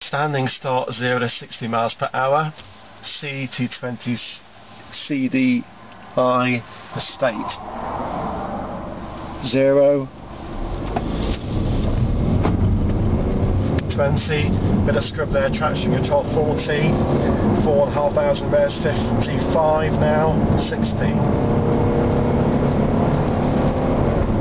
Standing start 0 to 60 miles per hour. C220 CLS Estate. 0 20, bit of scrub there, traction control 40, 4,500 revs, 55 now, 60.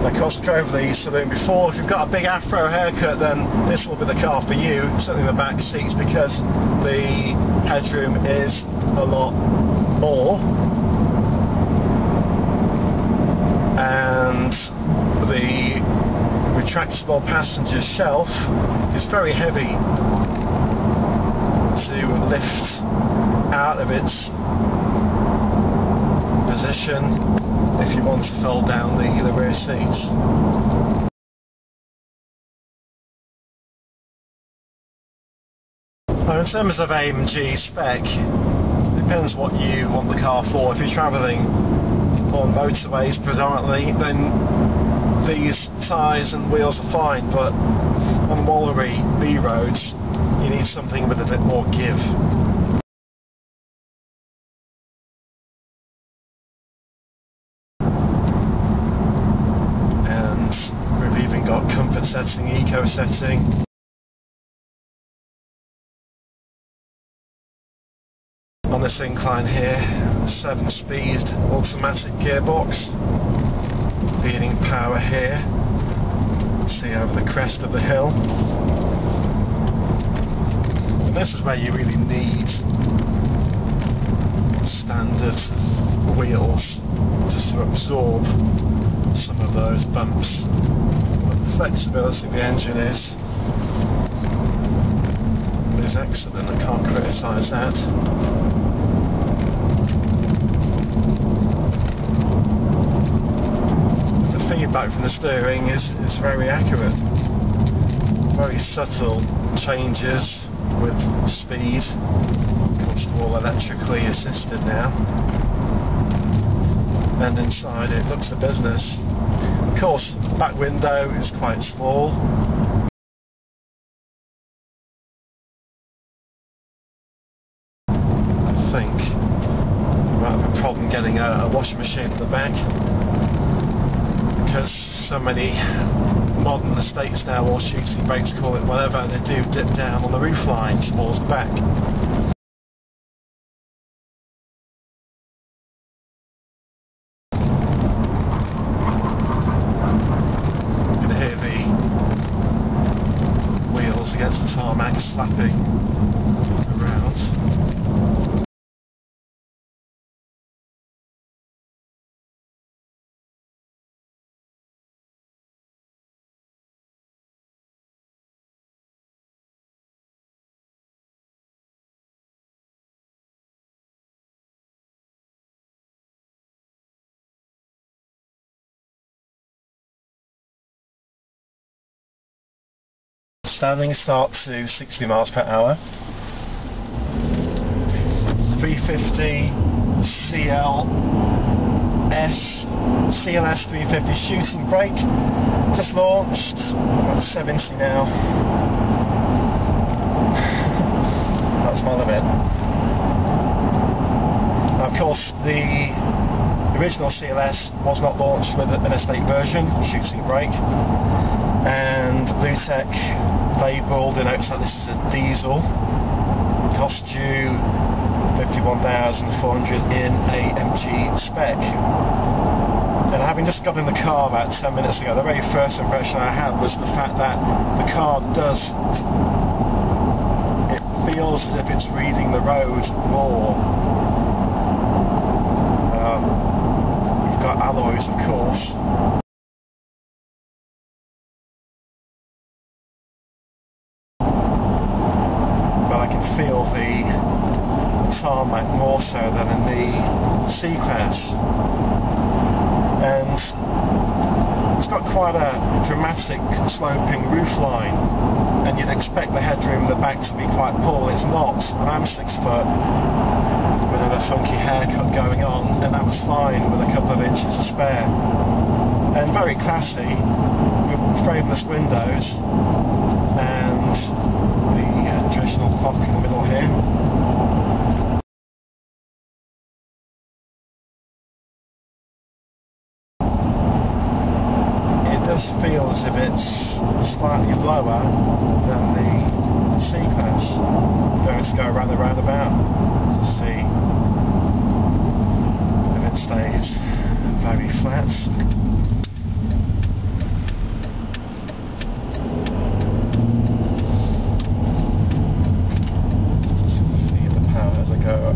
Of course, I drove the saloon before. If you've got a big afro haircut, then this will be the car for you, certainly the back seats, because the headroom is a lot more and the retractable passenger shelf is very heavy to lift out of its position if you want to fold down the rear seats. Now, in terms of AMG spec, it depends what you want the car for. If you're travelling on motorways predominantly, then these tyres and wheels are fine, but on Wallery B roads you need something with a bit more give. Got comfort setting, eco setting. On this incline here, 7-speed automatic gearbox, feeding power here. See over the crest of the hill. And this is where you really need standard wheels just to absorb some of those bumps. The flexibility of the engine is excellent, I can't criticise that. The feedback from the steering is very accurate. Very subtle changes with speed. Of course, they're all electrically assisted now. And inside it looks the business. Of course, the back window is quite small. I think you might have a problem getting a washing machine at the back, because so many modern estates now, or shooting brakes, call it whatever, they do dip down on the roof line towards the back. Against the tarmac slapping around. Standing start to 60 miles per hour. 350 CLS 350 Shooting Brake. Just launched. I'm at 70 now. That's my limit. Now, of course, the original CLS was not launched with an estate version, Shooting Brake. And BlueTEC labelled denotes that this is a diesel. Cost you $51,400 in AMG spec. And having just got in the car about 10 minutes ago, the very first impression I had was the fact that the car it feels as if it's reading the road more. We've got alloys, of course. Feel the tarmac more so than in the C-Class, and it's got quite a dramatic sloping roofline, and you'd expect the headroom in the back to be quite full. It's not, and I'm 6 foot with a funky haircut going on, and that was fine with a couple of inches to spare. And very classy with frameless windows and the traditional clock in the middle here. It does feel as if it's slightly lower than the C-Class. Going to go around the roundabout to see if it stays very flat.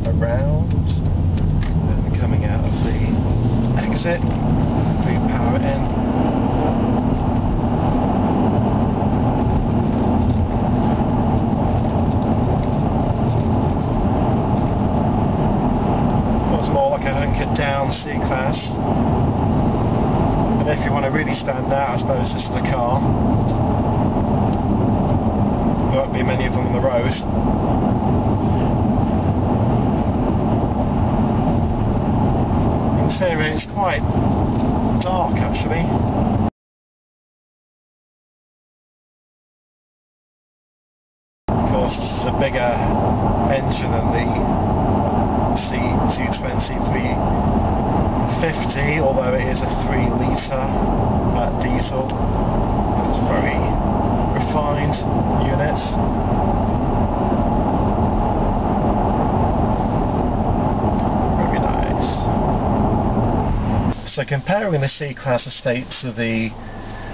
Around and coming out of the exit, boot power in. Was more like a hunkered down C-Class, and if you want to really stand out, I suppose this is the car. There won't be many of them on the road. It's quite dark actually. Of course, this is a bigger engine than the C220 350, although it is a 3-litre diesel. It's a very refined unit. So comparing the C-Class Estate to the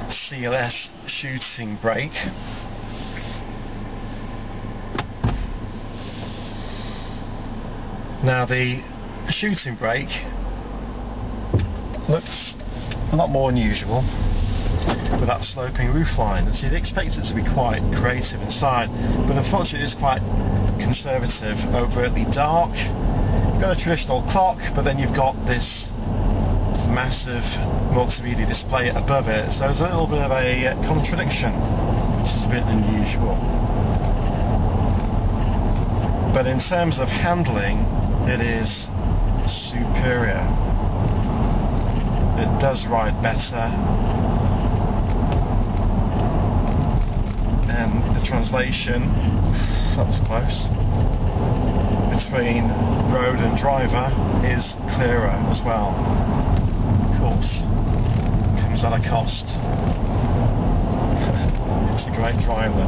CLS Shooting Brake, now the Shooting Brake looks a lot more unusual with that sloping roofline, and so you'd expect it to be quite creative inside, but unfortunately it's quite conservative, overtly dark. You've got a traditional clock, but then you've got this massive multimedia display above it, so there's a little bit of a contradiction, which is a bit unusual. But in terms of handling, it is superior. It does ride better, and the translation, that was close, between road and driver is clearer as well. Comes at a cost. It's a great driver.